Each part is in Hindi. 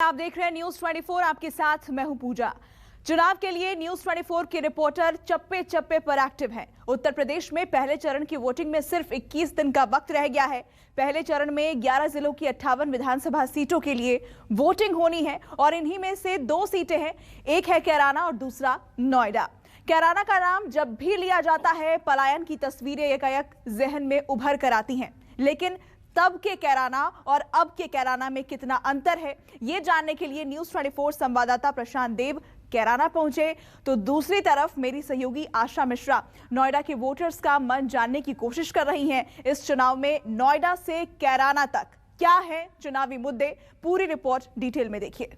आप देख रहे हैं न्यूज 24। आपके साथ मैं हूं पूजा। चुनाव के लिए न्यूज 24 के रिपोर्टर चप्पे चप्पे पर एक्टिव हैं। उत्तर प्रदेश में पहले चरण की वोटिंग में सिर्फ 21 दिन का वक्त रह गया है। पहले चरण में 11 जिलों की 58 विधानसभा सीटों के लिए वोटिंग होनी है और इन्हीं में से 2 सीटें हैं, एक है कैराना और दूसरा नोएडा। कैराना का नाम जब भी लिया जाता है पलायन की तस्वीरें एकाएक जहन में उभर कर आती हैं, लेकिन तब के कैराना और अब के कैराना में कितना अंतर है, ये जानने के लिए न्यूज 24 संवाददाता प्रशांत देव कैराना पहुंचे, तो दूसरी तरफ मेरी सहयोगी आशा मिश्रा नोएडा के वोटर्स का मन जानने की कोशिश कर रही हैं। इस चुनाव में नोएडा से कैराना तक क्या है चुनावी मुद्दे, पूरी रिपोर्ट डिटेल में देखिए।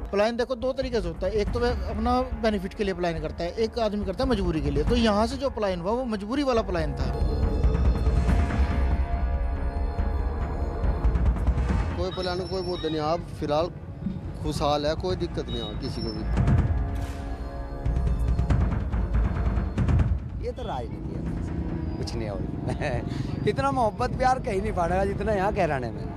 पलायन देखो 2 तरीके से होता है। एक तो वह अपना बेनिफिट के लिए पलायन करता है, एक आदमी करता है मजबूरी के लिए। तो यहाँ से जो पलायन हुआ वो मजबूरी वाला पलायन था। कोई पलायन कोई मुद्दा नहीं, आप फिलहाल खुशहाल है, कोई दिक्कत नहीं है किसी को भी। ये तो राजनीति है, कुछ नहीं और इतना मोहब्बत प्यार कहीं नहीं पड़ेगा जितना यहाँ कैराने में।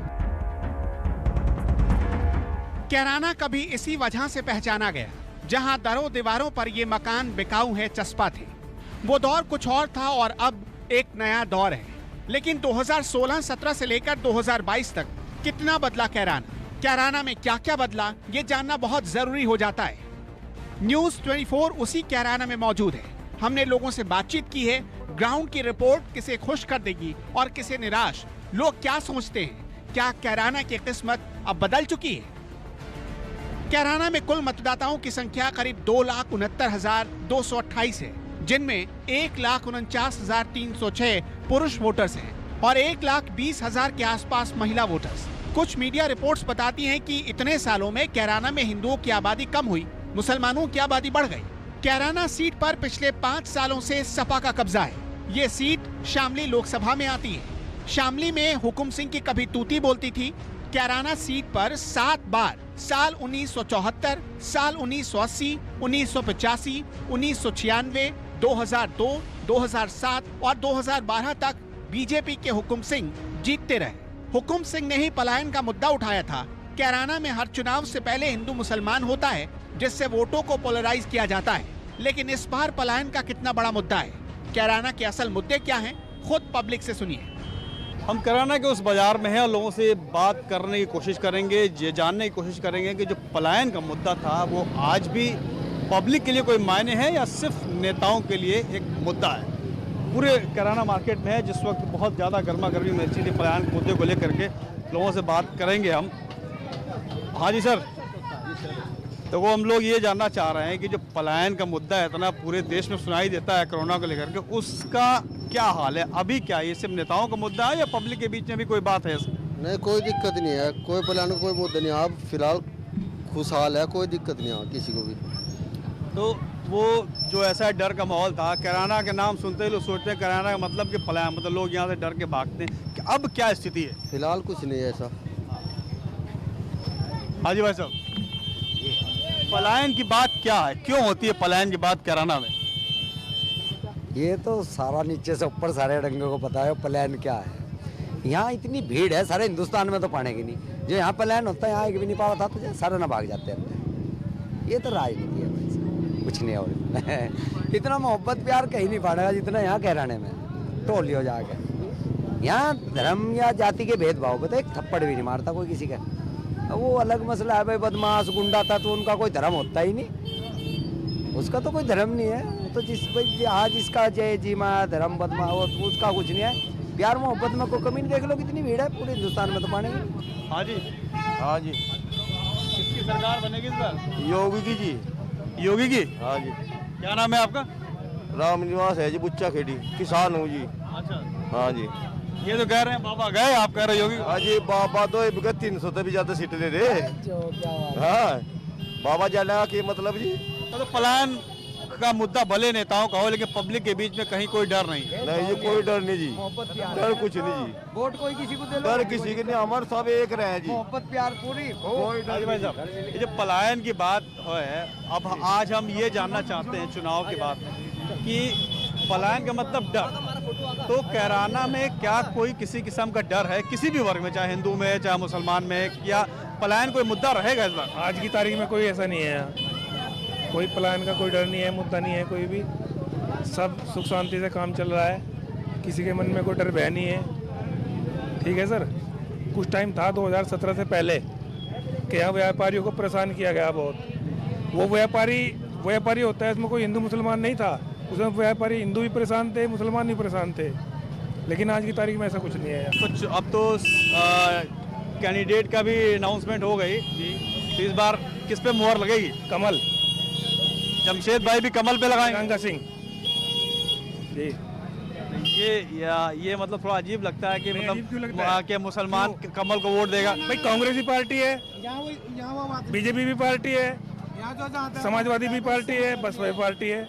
कैराना कभी इसी वजह से पहचाना गया जहां दरों दीवारों पर ये मकान बिकाऊ है चस्पा थे। वो दौर कुछ और था और अब एक नया दौर है। लेकिन 2016-17 से लेकर 2022 तक कितना बदला कैराना में क्या क्या बदला, ये जानना बहुत जरूरी हो जाता है। न्यूज 24 उसी कैराना में मौजूद है। हमने लोगों से बातचीत की है। ग्राउंड की रिपोर्ट किसे खुश कर देगी और किसे निराश। लोग क्या सोचते हैं, क्या कैराना की किस्मत अब बदल चुकी है? कैराना में कुल मतदाताओं की संख्या करीब 2,69,228 है, जिनमें 1,49,306 पुरुष वोटर्स हैं और 1,20,000 के आसपास महिला वोटर्स। कुछ मीडिया रिपोर्ट्स बताती हैं कि इतने सालों में कैराना में हिंदुओं की आबादी कम हुई, मुसलमानों की आबादी बढ़ गई। कैराना सीट पर पिछले 5 सालों से सपा का कब्जा है। ये सीट शामली लोकसभा में आती है। शामली में हुकुम सिंह की कभी तूती बोलती थी। कैराना सीट पर 7 बार साल 1974, साल 1980, 1985, 1996, 2002, 2007 और 2012 तक बीजेपी के हुकुम सिंह जीतते रहे। हुकुम सिंह ने ही पलायन का मुद्दा उठाया था। कैराना में हर चुनाव से पहले हिंदू मुसलमान होता है, जिससे वोटों को पोलराइज किया जाता है। लेकिन इस बार पलायन का कितना बड़ा मुद्दा है? कैराना के असल मुद्दे क्या हैं? खुद पब्लिक से सुनिए। हम कैराना के उस बाजार में हैं और लोगों से बात करने की कोशिश करेंगे, ये जानने की कोशिश करेंगे कि जो पलायन का मुद्दा था वो आज भी पब्लिक के लिए कोई मायने है या सिर्फ नेताओं के लिए एक मुद्दा है। पूरे कैराना मार्केट में है जिस वक्त बहुत ज़्यादा गर्मा गर्मी महसूस थी पलायन के मुद्दे को लेकर के। लोगों से बात करेंगे हम। हाँ जी सर, तो वो हम लोग ये जानना चाह रहे हैं कि जो पलायन का मुद्दा है इतना पूरे देश में सुनाई देता है कोरोना को लेकर के, उसका क्या हाल है अभी? क्या ये सिर्फ नेताओं का मुद्दा है या पब्लिक के बीच में भी कोई बात है? नहीं, कोई दिक्कत नहीं है, कोई पलायन कोई मुद्दा नहीं, आप फिलहाल खुशहाल है, कोई दिक्कत नहीं है किसी को भी। तो वो जो ऐसा डर का माहौल था, कैराना के नाम सुनते ही लोग सोचते हैं कैराना का मतलब कि पलायन, मतलब लोग यहाँ से डर के भागते हैं कि अब क्या स्थिति है? फिलहाल कुछ नहीं है ऐसा। हाँ जी भाई साहब, पलायन की बात क्या है, क्यों होती है पलायन की बात कैराना में? ये तो सारा नीचे से ऊपर सारे रंगों को पता है पलायन क्या है। यहाँ इतनी भीड़ है, सारे हिंदुस्तान में तो पानेगी नहीं। जो यहाँ पलायन होता है यहाँ एक भी नहीं पावा था तो सारे ना भाग जाते हैं। ये तो राजनीति है भाई, कुछ नहीं और इतना मोहब्बत प्यार कहीं नहीं पड़ेगा जितना यहाँ कैराने में। टोली हो जाके यहाँ धर्म या जाति के भेदभाव पे तो एक थप्पड़ भी नहीं मारता कोई किसी का। वो अलग मसला है भाई, बदमाश गुंडा था तो उनका कोई धर्म होता ही नहीं, उसका तो कोई धर्म नहीं है। तो जिस भाई आज इसका जय जी माँ धर्म बदमा वो उसका कुछ नहीं है। प्यार मोहब्बत में कोई कमी नहीं। देख लो कितनी भीड़ है पूरे हिंदुस्तान में तो पाने की। हाँ जी, हाँ जी। किसकी सरकार बनेगी इस बार? योगी की जी। योगी की? हाँ जी। क्या नाम है आपका? राम निवास है जी, बुच्चा खेड़ी, किसान हूँ जी। अच्छा, हाँ जी। ये तो कह रहे हैं बाबा गए, आप कह रहे योगी? हाँ जी, बाबा तो 300 से भी ज्यादा सीट ले रहे। हाँ, बाबा जाना की मतलब जी। तो पलायन का मुद्दा भले नेताओं का हो, लेकिन पब्लिक के बीच में कहीं कोई डर नहीं है। नहीं जी, कोई डर नहीं जी, डर कुछ नहीं जी, वोट कोई किसी को दे डर किसी के नहीं, हमारे सब एक रहे जी, मोहब्बत प्यार पूरी कोई डर भाई साहब, ये जो पलायन की बात है, अब आज हम ये जानना चाहते हैं चुनाव के बाद कि पलायन का मतलब डर, तो कैराना में क्या कोई किसी किस्म का डर है किसी भी वर्ग में, चाहे हिंदू में चाहे मुसलमान में, या पलायन कोई मुद्दा रहेगा इस बार? आज की तारीख में कोई ऐसा नहीं है यहाँ, कोई पलायन का कोई डर नहीं है, मुद्दा नहीं है कोई भी, सब सुख शांति से काम चल रहा है, किसी के मन में कोई डर भय नहीं है। ठीक है सर, कुछ टाइम था 2017 से पहले कि यहाँ व्यापारियों को परेशान किया गया बहुत, वो व्यापारी होता है, इसमें कोई हिंदू मुसलमान नहीं था, उसमें व्यापारी हिंदू भी परेशान थे, मुसलमान भी परेशान थे, लेकिन आज की तारीख में ऐसा कुछ नहीं है। कुछ अब तो कैंडिडेट का भी अनाउंसमेंट हो गई, तो इस बार किस पे मुहर लगेगी? कमल, जमशेद भाई भी कमल पे लगाएंगे? गंगा सिंह जी। ये मतलब थोड़ा अजीब लगता है कि नहीं, अजीब क्यों लगता है? मतलब कि मुसलमान कमल को वोट देगा। भाई कांग्रेस भी पार्टी है, बीजेपी भी पार्टी है, समाजवादी भी पार्टी है, बसपा पार्टी है।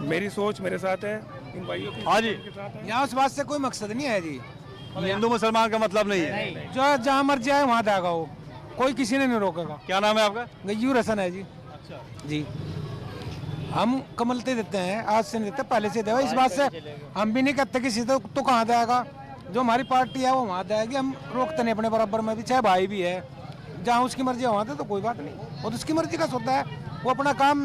मेरी सोच मेरे साथ है, इन भाइयों की हाँ जी, के साथ है। यहाँ उस बात से कोई मकसद नहीं है जी, हिंदू मुसलमान का मतलब नहीं है, जो जहाँ मर्जी आए वहाँ जाएगा वो, कोई किसी ने नहीं रोकेगा। क्या नाम है आपका? गय्यूर हसन है जी। अच्छा जी, हम कमलते देते हैं, आज से नहीं देते, पहले से देगा। इस बात से हम भी नहीं कहते किसी तो कहाँ जाएगा, जो हमारी पार्टी है वो वहाँ जाएगी, हम रोकते नहीं अपने बराबर में भी, चाहे भाई भी है, जहाँ उसकी मर्जी है वहाँ तो कोई बात नहीं, वो तो उसकी मर्जी का सोता है, वो अपना काम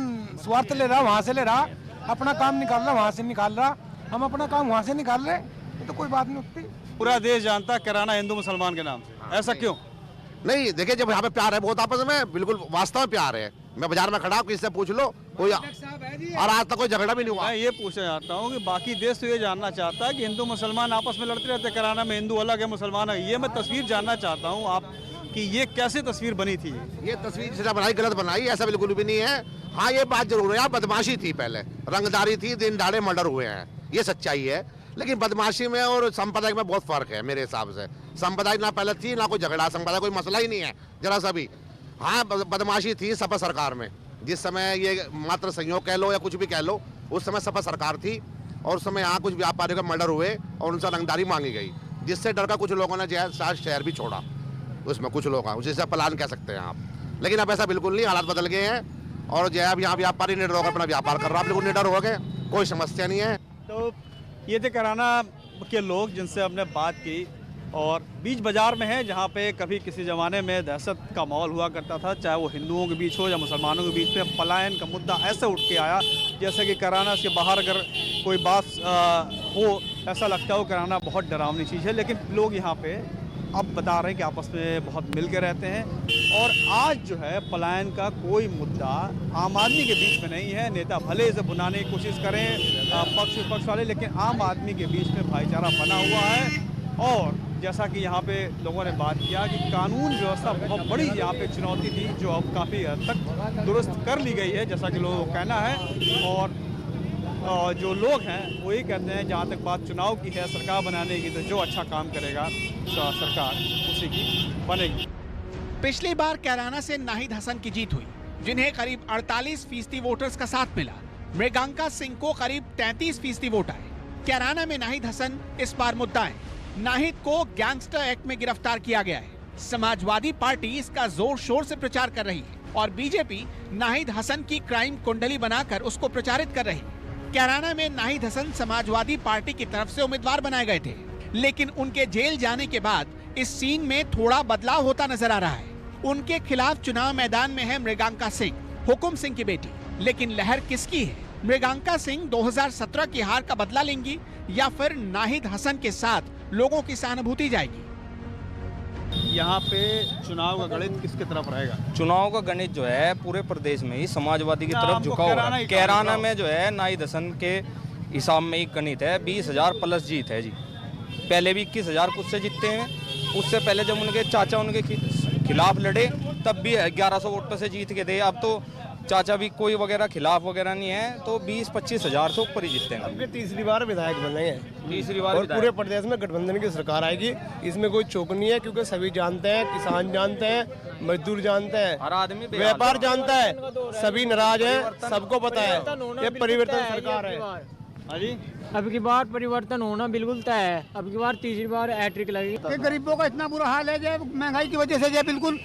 स्वार्थ ले रहा वहाँ से ले रहा, अपना काम निकाल रहा वहाँ से निकाल रहा, हम अपना काम वहाँ से निकाल रहे, तो कोई बात नहीं उठती। पूरा देश जानता है कैराना हिंदू मुसलमान के नाम से, ऐसा क्यों? नहीं देखिए, जब यहाँ पे प्यार है बहुत आपस में, बिल्कुल वास्तव में प्यार है। मैं बाजार में खड़ा हूँ, किसी से पूछ लो, कोई और आज तक कोई झगड़ा भी नहीं हुआ। मैं ये पूछना चाहता हूँ कि बाकी देश तो ये जानना चाहता है कि हिंदू मुसलमान आपस में लड़ते रहते, कैराना में हिंदू अलग है मुसलमान है, ये मैं तस्वीर जानना चाहता हूँ आप कि ये कैसे तस्वीर बनी थी? ये तस्वीर जिसे बनाई गलत बनाई, ऐसा बिल्कुल भी नहीं है। हाँ ये बात जरूर है, यहाँ बदमाशी थी, पहले रंगदारी थी, दिन दहाड़े मर्डर हुए हैं, ये सच्चाई है, लेकिन बदमाशी में और सांप्रदायिक में बहुत फर्क है मेरे हिसाब से। सांप्रदायिक ना पहले थी ना कोई झगड़ा, सांप्रदायिक कोई मसला ही नहीं है जरा सा भी। हाँ बदमाशी थी सपा सरकार में, जिस समय ये मात्र संयोग कह लो या कुछ भी कह लो, उस समय सपा सरकार थी और उस समय यहाँ कुछ व्यापारियों के मर्डर हुए और उनसे रंगदारी मांगी गई, जिससे डर का कुछ लोगों ने जो है शहर भी छोड़ा, उसमें कुछ लोग हैं, उसी से पलायन कह सकते हैं आप। लेकिन अब ऐसा बिल्कुल नहीं, हालात बदल गए हैं और जो है अब यहाँ व्यापारी निडर होकर अपना व्यापार कर रहा है, बिल्कुल निडर हो गए, कोई समस्या नहीं है। तो ये थे कैराना के लोग जिनसे हमने बात की, और बीच बाजार में है जहाँ पे कभी किसी ज़माने में दहशत का माहौल हुआ करता था, चाहे वो हिंदुओं के बीच हो या मुसलमानों के बीच में। पलायन का मुद्दा ऐसे उठ के आया जैसे कि कैराना के बाहर अगर कोई बात हो, ऐसा लगता हो कैराना बहुत डरावनी चीज़ है, लेकिन लोग यहाँ पे अब बता रहे हैं कि आपस में बहुत मिल के रहते हैं। और आज जो है पलायन का कोई मुद्दा आम आदमी के बीच में नहीं है, नेता भले इसे बुनाने की कोशिश करें पक्ष विपक्ष वाले, लेकिन आम आदमी के बीच में भाईचारा बना हुआ है। और जैसा कि यहाँ पे लोगों ने बात किया कि कानून व्यवस्था बहुत बड़ी यहाँ पे चुनौती थी, जो अब काफ़ी हद तक दुरुस्त कर ली गई है, जैसा कि लोगों का कहना है। और जो लोग हैं वो ये कहते हैं, जहाँ तक बात चुनाव की है, सरकार बनाने की, तो जो अच्छा काम करेगा सरकार उसी की बनेगी। पिछली बार कैराना से नाहिद हसन की जीत हुई, जिन्हें करीब 48% वोटर्स का साथ मिला। मृगांका सिंह को करीब 33% वोट आए। कैराना में नाहिद हसन इस बार मुद्दा है। नाहिद को गैंगस्टर एक्ट में गिरफ्तार किया गया है। समाजवादी पार्टी इसका जोर शोर से प्रचार कर रही है और बीजेपी नाहिद हसन की क्राइम कुंडली बनाकर उसको प्रचारित कर रही है। कैराना में नाहिद हसन समाजवादी पार्टी की तरफ से उम्मीदवार बनाए गए थे, लेकिन उनके जेल जाने के बाद इस सीन में थोड़ा बदलाव होता नजर आ रहा है। उनके खिलाफ चुनाव मैदान में है मृगांका सिंह, हुकुम सिंह की बेटी। लेकिन लहर किसकी है? मृगांका सिंह 2017 की हार का बदला लेंगी या फिर नाहिद हसन के साथ लोगों की सहानुभूति जाएगी? यहाँ पे चुनाव का गणित किसकी तरफ रहेगा? चुनाव का गणित जो है पूरे प्रदेश में ही समाजवादी की तरफ झुका हुआ है। कैराना में जो है नाहिद हसन के हिसाब में ही गणित है, 20,000 प्लस जीत है जी। पहले भी 21,000 कुछ से जीतते हैं, उससे पहले जब उनके चाचा उनके खिलाफ लड़े तब भी 1100 वोट से जीत के थे। अब तो चाचा भी कोई वगैरह खिलाफ वगैरह नहीं है, तो 20-25 हज़ार से ऊपर ही जीतेंगे। अब तीसरी बार विधायक बनेंगे, तीसरी बार और पूरे प्रदेश में गठबंधन की सरकार आएगी। इसमें कोई चौक नहीं है, क्योंकि सभी जानते हैं, किसान जानते हैं, मजदूर जानते हैं, हर आदमी व्यापार जानता है, सभी नाराज हैं, सबको पता है ये परिवर्तन सरकार है। हाँ जी, अब की बार परिवर्तन होना बिल्कुल तय है। अब की बार तीसरी बार हैट्रिक लगेगी। गरीबों का इतना बुरा हाल है जो महंगाई की वजह से जो बिल्कुल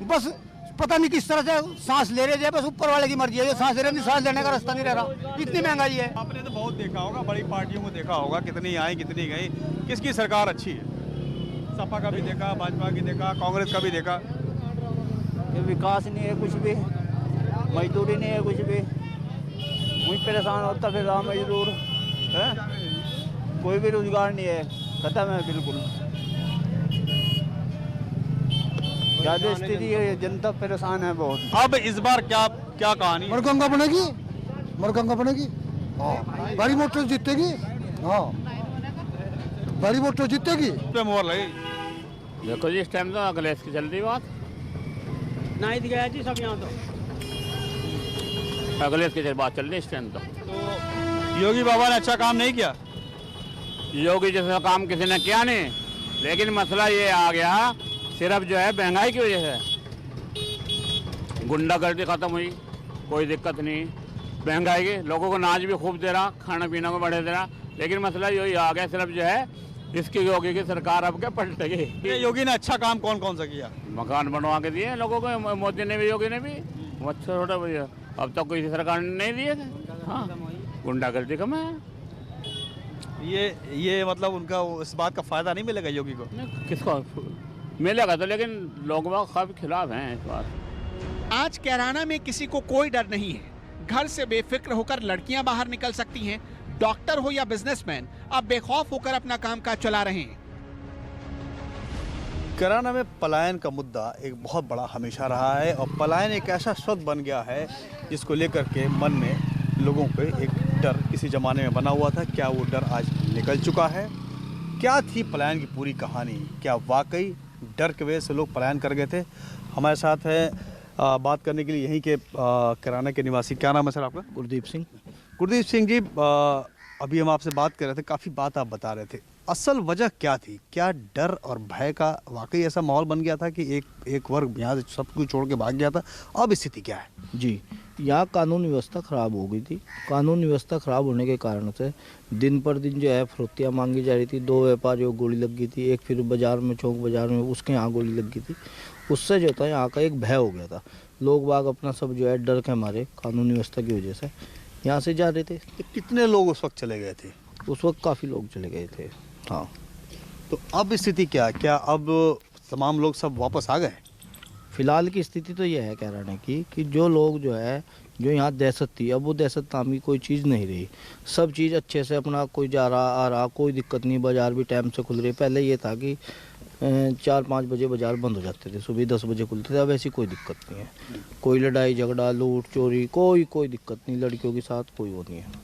बस पता नहीं किस तरह से सांस ले रहे हैं, बस ऊपर वाले की मर्जी है, जो सांस ले रहे हैं, सांस लेने का रास्ता नहीं रह रहा, इतनी महंगाई है। आपने तो बहुत देखा होगा, बड़ी पार्टियों को देखा होगा, कितनी आई कितनी गई, किसकी सरकार अच्छी है? सपा का भी देखा, भाजपा की देखा, कांग्रेस का भी देखा। ये विकास नहीं है कुछ भी, मजदूरी नहीं है कुछ भी, वही परेशान होता फिर रहा मजदूर है, कोई भी रोजगार नहीं है, खत्म है बिल्कुल। ज्यादा स्थिति है, जनता परेशान है बहुत। अब इस बार क्या क्या कहानी? मरगंगा बनेगी, मरगंगा बनेगी, बड़ी मोटर जीतेगी, हाँ बड़ी मोटर जीतेगी। पे मोहर लगेगी। देखो जी, इस टाइम तो अखिलेश की चल रही बात नहीं दिखाया जी, सब यहाँ तो अखिलेश की बात चल रही इस टाइम। तो योगी बाबा ने अच्छा काम नहीं किया? योगी जैसा काम किसी ने किया नहीं, लेकिन मसला ये आ गया सिर्फ जो है महंगाई की वजह से। गुंडागर्दी खत्म हुई, कोई दिक्कत नहीं, महंगाई की लोगों को नाज भी खूब दे रहा, खाना पीना को बढ़े दे रहा, लेकिन मसला यही आ गया सिर्फ जो है इसकी योगी की सरकार अब क्या पलटेगी। ये योगी ने अच्छा काम कौन कौन सा किया? मकान बनवा के दिए लोगों को, मोदी ने भी योगी ने भी, अच्छा छोटा भैया अब तक कोई सरकार ने नहीं दिए थे। हाँ, गुंडागर्दी कम है। ये मतलब उनका इस बात का फायदा नहीं मिलेगा योगी को? किसको मिलेगा तो, लेकिन लोग काफी खिलाफ हैं इस बार। आज कैराना में किसी को कोई डर नहीं है, घर से बेफिक्र होकर लड़कियां बाहर निकल सकती हैं, डॉक्टर हो या बिजनेसमैन अब बेखौफ होकर अपना कामकाज चला रहे हैं। कैराना में पलायन का मुद्दा एक बहुत बड़ा हमेशा रहा है, और पलायन एक ऐसा शब्द बन गया है जिसको लेकर के मन में लोगों पे एक डर किसी ज़माने में बना हुआ था। क्या वो डर आज निकल चुका है? क्या थी पलायन की पूरी कहानी? क्या वाकई डर की वजह से लोग पलायन कर गए थे? हमारे साथ है बात करने के लिए यहीं के कैराना के निवासी। क्या नाम है सर आपका? गुरदीप सिंह। गुरदीप सिंह जी, अभी हम आपसे बात कर रहे थे, काफ़ी बात आप बता रहे थे, असल वजह क्या थी? क्या डर और भय का वाकई ऐसा माहौल बन गया था कि एक वर्ग यहाँ से सब कुछ छोड़ के भाग गया था? अब स्थिति क्या है? जी, यहाँ कानून व्यवस्था ख़राब हो गई थी। कानून व्यवस्था ख़राब होने के कारण से दिन पर दिन जो है फरोतियाँ मांगी जा रही थी। 2 व्यापारियों को गोली लग गई थी, एक फिर बाज़ार में, चौक बाज़ार में उसके यहाँ गोली लग गई थी। उससे जो था यहाँ का एक भय हो गया था। लोग बाग अपना सब जो है डर के हमारे कानून व्यवस्था की वजह से यहाँ से जा रहे थे। तो कितने लोग उस वक्त चले गए थे? उस वक्त काफ़ी लोग चले गए थे। हाँ, तो अब स्थिति क्या है? क्या अब तमाम लोग सब वापस आ गए? फिलहाल की स्थिति तो यह है कैराना की कि जो लोग जो है, जो यहाँ दहशत थी, अब वो दहशत नाम की कोई चीज़ नहीं रही। सब चीज़ अच्छे से अपना, कोई जा रहा आ रहा, कोई दिक्कत नहीं। बाज़ार भी टाइम से खुल रही। पहले ये था कि 4-5 बजे बाज़ार बंद हो जाते थे, सुबह 10 बजे खुलते थे। अब ऐसी कोई दिक्कत नहीं है। कोई लड़ाई झगड़ा, लूट चोरी, कोई दिक्कत नहीं। लड़कियों के साथ कोई वो नहीं है।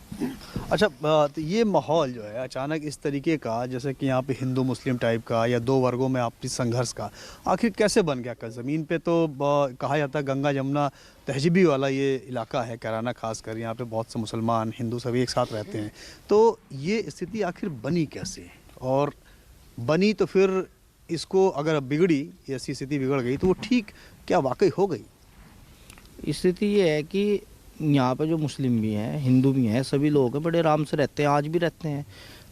अच्छा, तो ये माहौल जो है अचानक इस तरीके का, जैसे कि यहाँ पे हिंदू मुस्लिम टाइप का या 2 वर्गों में आपसी संघर्ष का, आखिर कैसे बन गया? ज़मीन पे तो कहा जाता है गंगा जमुना तहजीबी वाला ये इलाका है कैराना, खासकर यहाँ पे बहुत से मुसलमान हिंदू सभी एक साथ रहते हैं। तो ये स्थिति आखिर बनी कैसे? और बनी तो फिर इसको अगर बिगड़ी, ऐसी स्थिति बिगड़ गई, तो वो ठीक क्या वाकई हो गई? स्थिति ये है कि यहाँ पे जो मुस्लिम भी हैं, हिंदू भी हैं, सभी लोग हैं, बड़े आराम से रहते हैं, आज भी रहते हैं।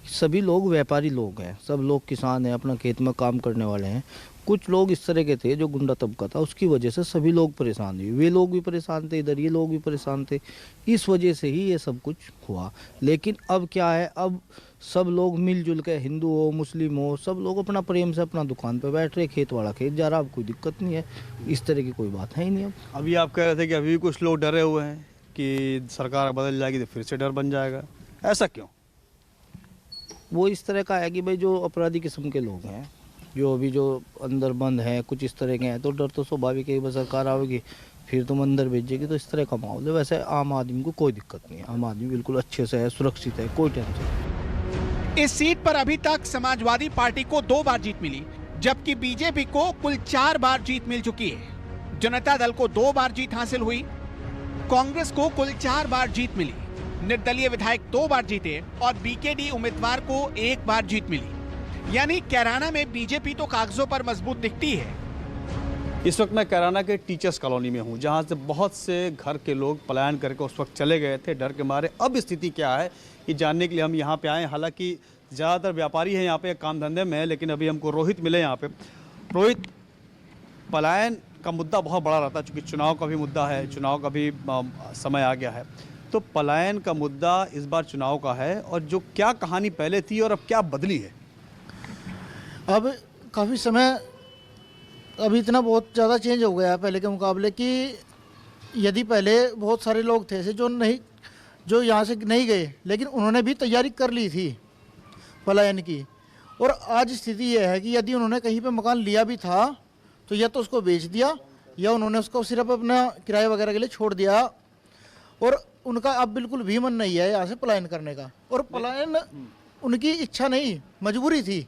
सभी लोग व्यापारी लोग हैं, सब लोग किसान हैं, अपना खेत में काम करने वाले हैं। कुछ लोग इस तरह के थे जो गुंडा तबका था, उसकी वजह से सभी लोग परेशान हुए। वे लोग भी परेशान थे, इधर ये लोग भी परेशान थे। इस वजह से ही ये सब कुछ हुआ। लेकिन अब क्या है, अब सब लोग मिलजुल के, हिंदू हो मुस्लिम हो, सब लोग अपना प्रेम से अपना दुकान पर बैठ रहे, खेत वाला खेत जा रहा, अब कोई दिक्कत नहीं है। इस तरह की कोई बात है ही नहीं। अब अभी आप कह रहे थे कि अभी भी कुछ लोग डरे हुए हैं कि सरकार बदल जाएगी तो फिर से डर बन जाएगा, ऐसा क्यों? वो इस तरह का है कि भाई जो अपराधी किस्म के लोग हैं, जो अभी जो अंदर बंद हैं, कुछ इस तरह के हैं, तो डर तो स्वाभाविक है। बस सरकार आएगी फिर तुम अंदर भेजेगी, तो इस तरह का माहौल है। वैसे आम आदमी को कोई दिक्कत नहीं है, आम आदमी बिल्कुल अच्छे से है, सुरक्षित है, कोई टेंशन नहीं। इस सीट पर अभी तक समाजवादी पार्टी को 2 बार जीत मिली, जबकि बीजेपी को कुल 4 बार जीत मिल चुकी है। जनता दल को 2 बार जीत हासिल हुई। कांग्रेस को कुल 4 बार जीत मिली, निर्दलीय विधायक 2 बार जीते और बीकेडी उम्मीदवार को 1 बार जीत मिली। यानी कैराना में बीजेपी तो कागजों पर मजबूत दिखती है। इस वक्त मैं कैराना के टीचर्स कॉलोनी में हूं, जहां से बहुत से घर के लोग पलायन करके उस वक्त चले गए थे डर के मारे। अब स्थिति क्या है ये जानने के लिए हम यहां पे आए। हालांकि ज़्यादातर व्यापारी हैं यहाँ पे, काम धंधे में है, लेकिन अभी हमको रोहित मिले यहाँ पे। रोहित, पलायन का मुद्दा बहुत बड़ा रहता है, चूँकि चुनाव का भी मुद्दा है, चुनाव का भी समय आ गया है, तो पलायन का मुद्दा इस बार चुनाव का है, और जो क्या कहानी पहले थी और अब क्या बदली है? अब काफ़ी समय, अभी इतना बहुत ज़्यादा चेंज हो गया है पहले के मुकाबले कि यदि पहले बहुत सारे लोग थे ऐसे जो यहाँ से नहीं गए, लेकिन उन्होंने भी तैयारी कर ली थी पलायन की। और आज स्थिति यह है कि यदि उन्होंने कहीं पे मकान लिया भी था तो या तो उसको बेच दिया या उन्होंने उसको सिर्फ अपना किराए वगैरह के लिए छोड़ दिया, और उनका अब बिल्कुल भी मन नहीं है यहाँ से पलायन करने का। और पलायन उनकी इच्छा नहीं, मजबूरी थी।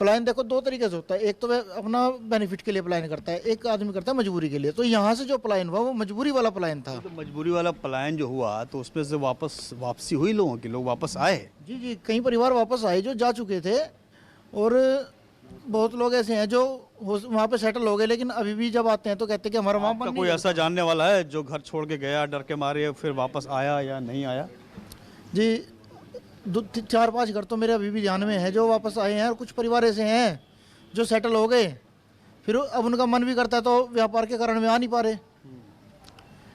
पलायन देखो 2 तरीके से होता है, एक तो वह अपना बेनिफिट के लिए पलायन करता है, एक आदमी करता है मजबूरी के लिए। तो यहाँ से जो पलायन हुआ वो मजबूरी वाला पलायन था। तो मजबूरी वाला पलायन जो हुआ तो उसमें से वापसी हुई लोगों की, लोग वापस आए? जी, कई परिवार वापस आए जो जा चुके थे, और बहुत लोग ऐसे हैं जो वहाँ पे सेटल हो गए, लेकिन अभी भी जब आते हैं तो कहते हैं कि हमारा वहाँ मन नहीं। कोई ऐसा जानने वाला है जो घर छोड़ के गया डर के मारे, फिर वापस आया या नहीं आया? जी, 4-5 घर तो मेरे अभी भी ध्यान में है जो वापस आए हैं, और कुछ परिवार ऐसे हैं जो सेटल हो गए, फिर अब उनका मन भी करता है तो व्यापार के कारण में आ नहीं पा रहे।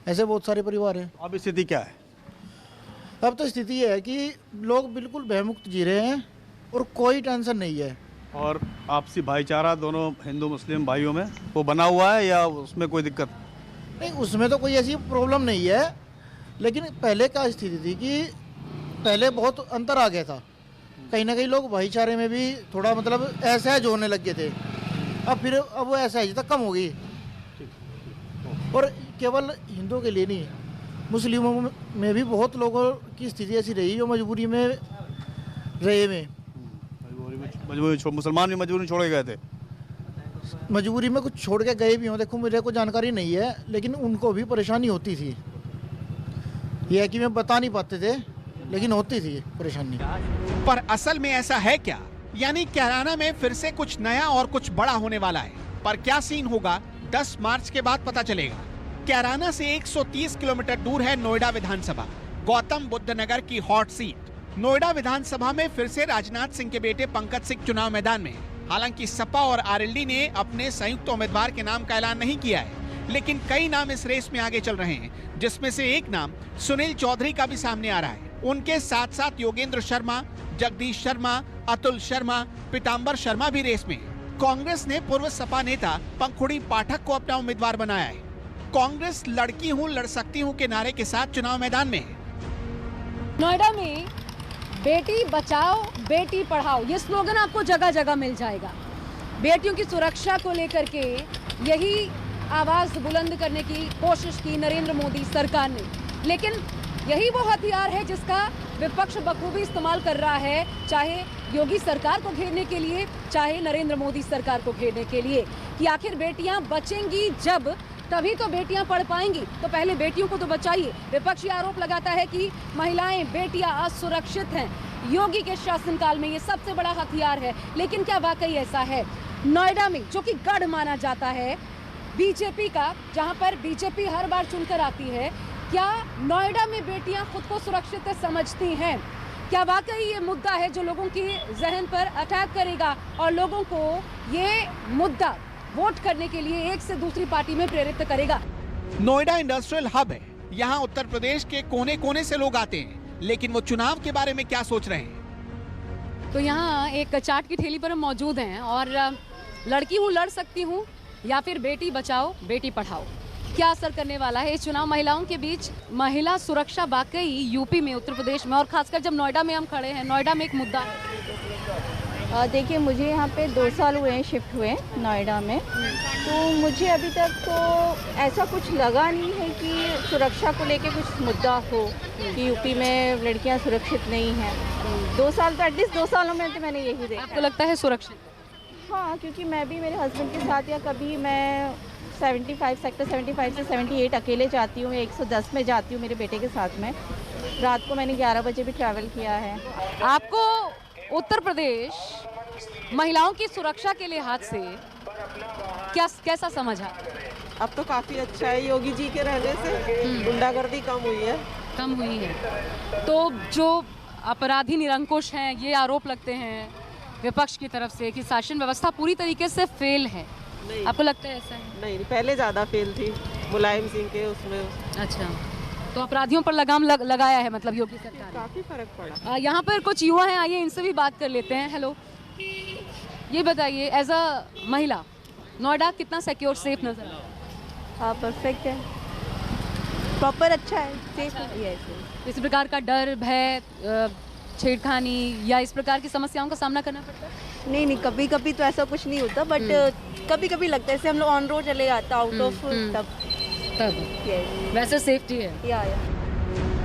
ऐसे बहुत सारे परिवार हैं। अब स्थिति क्या है? अब तो स्थिति ये है कि लोग बिल्कुल भयमुक्त जी रहे हैं और कोई टेंशन नहीं है। और आपसी भाईचारा दोनों हिंदू मुस्लिम भाइयों में वो बना हुआ है या उसमें कोई दिक्कत? नहीं, उसमें तो कोई ऐसी प्रॉब्लम नहीं है, लेकिन पहले क्या स्थिति थी कि पहले बहुत अंतर आ गया था, कहीं ना कहीं लोग भाईचारे में भी थोड़ा मतलब असहज होने लग गए थे। अब वो असहजता कम हो गई, और केवल हिंदुओं के लिए नहीं, मुस्लिमों में भी बहुत लोगों की स्थिति ऐसी रही जो मजबूरी में रहे में। मुसलमान भी मजबूरी छोड़ के गए थे? मजबूरी में कुछ छोड़ के गए भी हों, देखो मुझे कोई जानकारी नहीं है, लेकिन उनको भी परेशानी होती थी। यह है कि मैं बता नहीं पाते थे, लेकिन होती थी परेशानी। पर असल में ऐसा है क्या? यानी कैराना में फिर से कुछ नया और कुछ बड़ा होने वाला है, पर क्या सीन होगा 10 मार्च के बाद पता चलेगा। कैराना से 130 किलोमीटर दूर है नोएडा विधानसभा, गौतम बुद्ध नगर की हॉट सीट। नोएडा विधानसभा में फिर से राजनाथ सिंह के बेटे पंकज सिंह चुनाव मैदान में हैं। हालांकि सपा और आरएलडी ने अपने संयुक्त उम्मीदवार के नाम का ऐलान नहीं किया है, लेकिन कई नाम इस रेस में आगे चल रहे हैं, जिसमें से एक नाम सुनील चौधरी का भी सामने आ रहा है। उनके साथ साथ योगेंद्र शर्मा, जगदीश शर्मा, अतुल शर्मा, पीताम्बर शर्मा भी रेस में हैं। कांग्रेस ने पूर्व सपा नेता पंखुड़ी पाठक को अपना उम्मीदवार बनाया है। कांग्रेस लड़की हूँ लड़ सकती हूँ के नारे के साथ चुनाव मैदान में है। नोएडा में बेटी बचाओ बेटी पढ़ाओ ये स्लोगन आपको जगह जगह मिल जाएगा। बेटियों की सुरक्षा को लेकर के यही आवाज बुलंद करने की कोशिश की नरेंद्र मोदी सरकार ने, लेकिन यही वो हथियार है जिसका विपक्ष बखूबी इस्तेमाल कर रहा है, चाहे योगी सरकार को घेरने के लिए, चाहे नरेंद्र मोदी सरकार को घेरने के लिए, कि आखिर बेटियां बचेंगी जब तभी तो बेटियां पढ़ पाएंगी, तो पहले बेटियों को तो बचाइए। विपक्ष ये आरोप लगाता है कि महिलाएं बेटियां असुरक्षित हैं। योगी के शासनकाल में ये सबसे बड़ा हथियार है, लेकिन क्या वाकई ऐसा है? नोएडा में जो कि गढ़ माना जाता है बीजेपी का, जहां पर बीजेपी हर बार चुनकर आती है, क्या नोएडा में बेटियां खुद को सुरक्षित समझती हैं? क्या वाकई ये मुद्दा है जो लोगों की जहन पर अटैक करेगा और लोगों को ये मुद्दा वोट करने के लिए एक से दूसरी पार्टी में प्रेरित करेगा? नोएडा इंडस्ट्रियल हब है, यहाँ उत्तर प्रदेश के कोने कोने से लोग आते हैं, लेकिन वो चुनाव के बारे में क्या सोच रहे हैं? तो यहाँ एक चाट की ठेली पर हम मौजूद हैं और लड़की हूँ लड़ सकती हूँ या फिर बेटी बचाओ बेटी पढ़ाओ, क्या असर करने वाला है इस चुनाव महिलाओं के बीच? महिला सुरक्षा वाकई यूपी में, उत्तर प्रदेश में और खासकर जब नोएडा में हम खड़े हैं, नोएडा में एक मुद्दा है। देखिए, मुझे यहाँ पे 2 साल हुए हैं शिफ्ट हुए नोएडा में, तो मुझे अभी तक तो ऐसा कुछ लगा नहीं है कि सुरक्षा को लेके कुछ मुद्दा हो कि यूपी में लड़कियाँ सुरक्षित नहीं हैं। 2 साल तो एटलीस्ट 2 सालों में तो मैंने यही देखा। आपको लगता है सुरक्षित? हाँ, क्योंकि मैं भी मेरे हस्बैंड के साथ या कभी मैं 75 सेक्टर 75 से 78 अकेले जाती हूँ, मैं 110 में जाती हूँ मेरे बेटे के साथ में। रात को मैंने 11 बजे भी ट्रैवल किया है। आपको उत्तर प्रदेश महिलाओं की सुरक्षा के लिहाज से कैसा समझा? अब तो काफ़ी अच्छा है, योगी जी के रहने से गुंडागर्दी कम हुई है। तो जो अपराधी निरंकुश हैं, ये आरोप लगते हैं विपक्ष की तरफ से कि शासन व्यवस्था पूरी तरीके से फेल है। आपको लगता है ऐसा है? नहीं, पहले ज़्यादा फेल थी मुलायम सिंह के उसमें। अच्छा, तो अपराधियों पर लगाम लगाया है मतलब योगी सरकार। काफ़ी फर्क पड़ा। यहाँ पर कुछ युवा हैं, आइए इनसे भी बात कर लेते हैं। हेलो, ये बताइए एज अ महिला नोएडा कितना सिक्योर सेफ नजर आ रहा है? हाँ, परफेक्ट है, प्रॉपर अच्छा है, सेफ है। इस प्रकार का डर, भय, छेड़खानी या इस प्रकार की समस्याओं का सामना करना पड़ता है? नहीं, कभी कभी तो ऐसा कुछ नहीं होता, बट कभी कभी लगता है जैसे हम लोग ऑन रोड चले जाते आउट ऑफ, तब वैसे सेफ्टी है।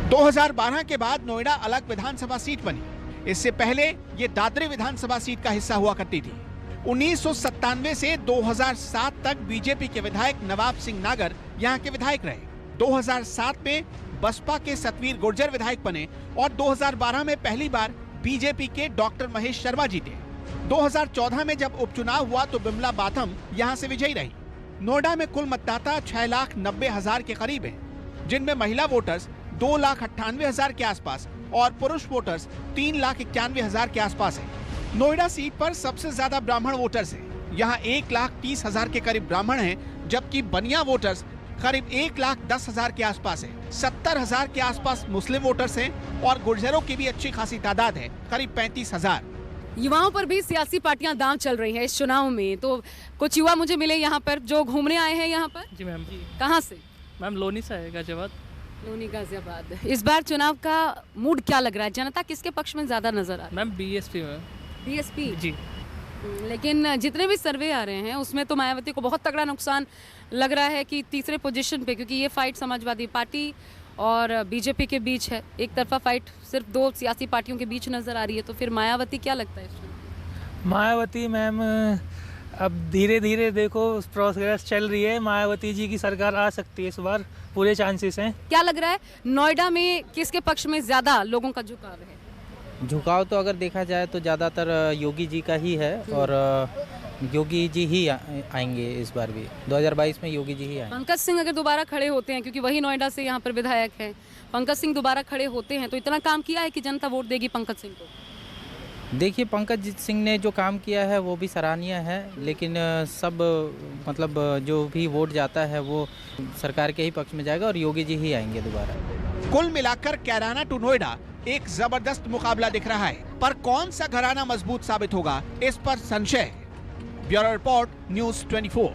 2012 के बाद नोएडा अलग विधानसभा सीट बनी। इससे पहले ये दादरी विधानसभा सीट का हिस्सा हुआ करती थी। 1997 से 2007 तक बीजेपी के विधायक नवाब सिंह नागर यहाँ के विधायक रहे। 2007 में बसपा के सतवीर गुर्जर विधायक बने और 2012 में पहली बार बीजेपी के डॉक्टर महेश शर्मा जीते। 2014 में जब उपचुनाव हुआ तो बिमला बाथम यहाँ से विजयी रही। नोएडा में कुल मतदाता 6,90,000 के करीब हैं, जिनमें महिला वोटर्स 2,98,000 के आसपास और पुरुष वोटर्स 3,91,000 के आसपास हैं। नोएडा सीट पर सबसे ज्यादा ब्राह्मण वोटर्स हैं। यहाँ 1,30,000 के करीब ब्राह्मण हैं, जबकि बनिया वोटर्स करीब 1,10,000 के आसपास है। 70,000 के आसपास मुस्लिम वोटर्स हैं और गुर्जरों की भी अच्छी खासी तादाद है, करीब 35,000। युवाओं पर भी सियासी पार्टियां दांव चल रही हैं इस चुनाव में, तो कुछ युवा मुझे मिले यहाँ पर जो घूमने आए हैं यहाँ पर। जी मैम। कहाँ से? मैम लोनी से है, गाजियाबाद। लोनी गाजियाबाद। इस बार चुनाव का मूड क्या लग रहा है? जनता किसके पक्ष में ज्यादा नजर आ रहा है? मैम बीएसपी में। बीएसपी जी। लेकिन जितने भी सर्वे आ रहे हैं उसमें तो मायावती को बहुत तगड़ा नुकसान लग रहा है कि तीसरे पोजीशन पे, क्योंकि ये फाइट समाजवादी पार्टी और बीजेपी के बीच है। एक तरफा फाइट सिर्फ दो सियासी पार्टियों के बीच नजर आ रही है, तो फिर मायावती क्या लगता है इसमें? मायावती मैम अब धीरे धीरे देखो प्रोग्रेस चल रही है, मायावती जी की सरकार आ सकती है इस बार, पूरे चांसेस हैं। क्या लग रहा है नोएडा में किसके पक्ष में ज्यादा लोगों का झुकाव है? झुकाव तो अगर देखा जाए तो ज़्यादातर योगी जी का ही है और योगी जी ही आएंगे इस बार भी। 2022 में योगी जी ही आएंगे। पंकज सिंह अगर दोबारा खड़े होते हैं, क्योंकि वही नोएडा से यहाँ पर विधायक हैं, पंकज सिंह दोबारा खड़े होते हैं तो इतना काम किया है कि जनता वोट देगी पंकज सिंह को। देखिए, पंकज सिंह ने जो काम किया है वो भी सराहनीय है, लेकिन सब मतलब जो भी वोट जाता है वो सरकार के ही पक्ष में जाएगा और योगी जी ही आएंगे दोबारा। कुल मिलाकर कैराना टू नोएडा एक जबरदस्त मुकाबला दिख रहा है, पर कौन सा घराना मजबूत साबित होगा इस पर संशय है। Bureau report, news 24।